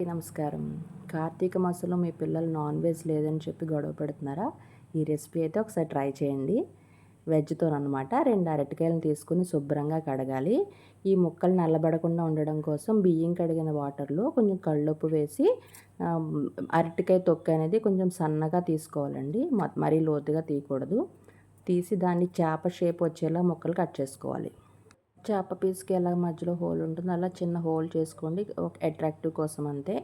నమస్కారం. కార్తీక మాసంలో మీ పిల్లలు నాన్ వెజ్ లేదని చెప్పి గొడవ పెడుతున్నారా? ఈ రెసిపీ అయితే ఒకసారి ట్రై చేయండి. వెజ్‌తోననమాట. 2 అరటికాయలను తీసుకొని శుభ్రంగా కడగాలి. ఈ ముక్కలు నల్లబడకుండా ఉండడం కోసం బియ్యం కడిగిన వాటర్‌లో కొంచెం కల్లుప్పు వేసి ఆహ్, అరటికాయ తొక్క అనేది కొంచెం సన్నగా తీసుకోవాలండి. మరీ లోతుగా తీయకూడదు. తీసి దాన్ని చేప షేప్ వచ్చేలా ముక్కలు కట్ చేసుకోవాలి. చేప పీస్‌కి ఎలా మధ్యలో హోల్ ఉంటుందో అలా చిన్న హోల్ చేసుకోండి. ఒక అట్రాక్టివ్ కోసం అంతే.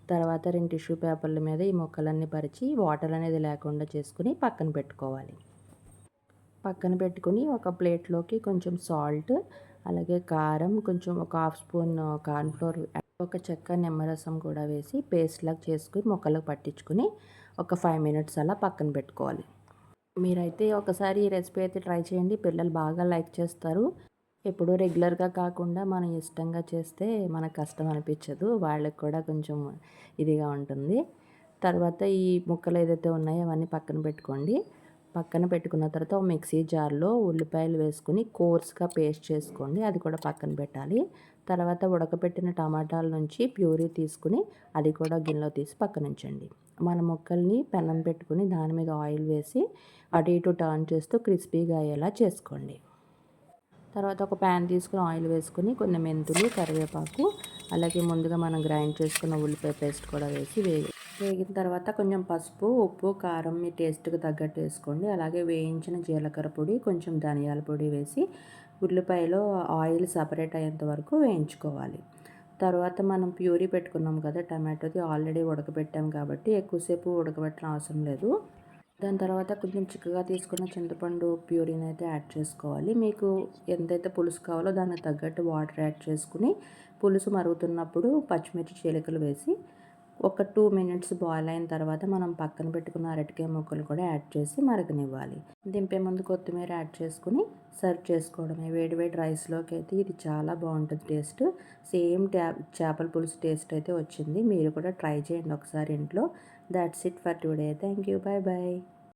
తర్వాత 2 టిష్యూ పేపర్ల మీద ఈ ముక్కలన్నీ పరిచి వాటర్ అనేది లేకుండా చేసుకొని పక్కన పెట్టుకోవాలి. పక్కన పెట్టుకొని ఒక ప్లేట్‌లోకి కొంచెం సాల్ట్, అలాగే కారం, కొంచెం ఒక హాఫ్ స్పూన్ కార్న్‌ఫ్లోర్, ఒక చెక్క నిమ్మరసం కూడా వేసి పేస్ట్‌లాగా చేసుకొని ముక్కలకు పట్టించుకొని ఒక 5 మినిట్స్ అలా పక్కన పెట్టుకోవాలి. మీరైతే ఒకసారి ఈ రెసిపీ అయితే ట్రై చేయండి. పిల్లలు బాగా లైక్ చేస్తారు. ఎప్పుడూ రెగ్యులర్‌గా కాకుండా మనం ఇష్టంగా చేస్తే మనకు కష్టం అనిపించదు. వాళ్ళకి కూడా కొంచెం ఇదిగా ఉంటుంది. తర్వాత ఈ ముక్కలు ఏదైతే ఉన్నాయో అవన్నీ పక్కన పెట్టుకోండి. పక్కన పెట్టుకున్న తర్వాత ఒక మిక్సీ జార్‌లో ఉల్లిపాయలు వేసుకొని కోర్స్‌గా పేస్ట్ చేసుకోండి. అది కూడా పక్కన పెట్టాలి. తర్వాత ఉడకబెట్టిన టమాటాల నుంచి ప్యూరీ తీసుకొని అది కూడా గిన్నెలో తీసి పక్కనుంచండి. మన ముక్కల్ని పెనం పెట్టుకొని దాని మీద ఆయిల్ వేసి అటు ఇటు టర్న్ చేస్తూ క్రిస్పీగా అయ్యేలా చేసుకోండి. తర్వాత ఒక ప్యాన్ తీసుకొని ఆయిల్ వేసుకొని కొన్ని మెంతులు, కరివేపాకు, అలాగే ముందుగా మనం గ్రైండ్ చేసుకున్న ఉల్లిపాయ పేస్ట్ కూడా వేసి వేగిన తర్వాత కొంచెం పసుపు, ఉప్పు, కారం మీ టేస్ట్‌కి తగ్గట్టు వేసుకోండి. అలాగే వేయించిన జీలకర్ర పొడి, కొంచెం ధనియాల పొడి వేసి ఉల్లిపాయలో ఆయిల్ సపరేట్ అయ్యేంత వరకు వేయించుకోవాలి. తర్వాత మనం ప్యూరీ పెట్టుకున్నాం కదా టమాటోది, ఆల్రెడీ ఉడకబెట్టాం కాబట్టి ఎక్కువసేపు ఉడకబెట్టడం అవసరం లేదు. దాని తర్వాత కొంచెం చిక్కగా తీసుకున్న చింతపండు ప్యూరీని అయితే యాడ్ చేసుకోవాలి. మీకు ఎంతైతే పులుసు కావాలో దానికి తగ్గట్టు వాటర్ యాడ్ చేసుకుని పులుసు మరుగుతున్నప్పుడు పచ్చిమిర్చి చీలికలు వేసి ఒక 2 మినిట్స్ బాయిల్ అయిన తర్వాత మనం పక్కన పెట్టుకున్న అరటికాయ ముక్కలు కూడా యాడ్ చేసి మరగనివ్వాలి. దింపే ముందు కొత్తిమీర యాడ్ చేసుకుని సర్వ్ చేసుకోవడమే. వేడి వేడి రైస్లోకి అయితే ఇది చాలా బాగుంటుంది టేస్ట్. సేమ్ చేపల పులుసు టేస్ట్ అయితే వచ్చింది. మీరు కూడా ట్రై చేయండి ఒకసారి ఇంట్లో. That's it for today. Thank you. By by.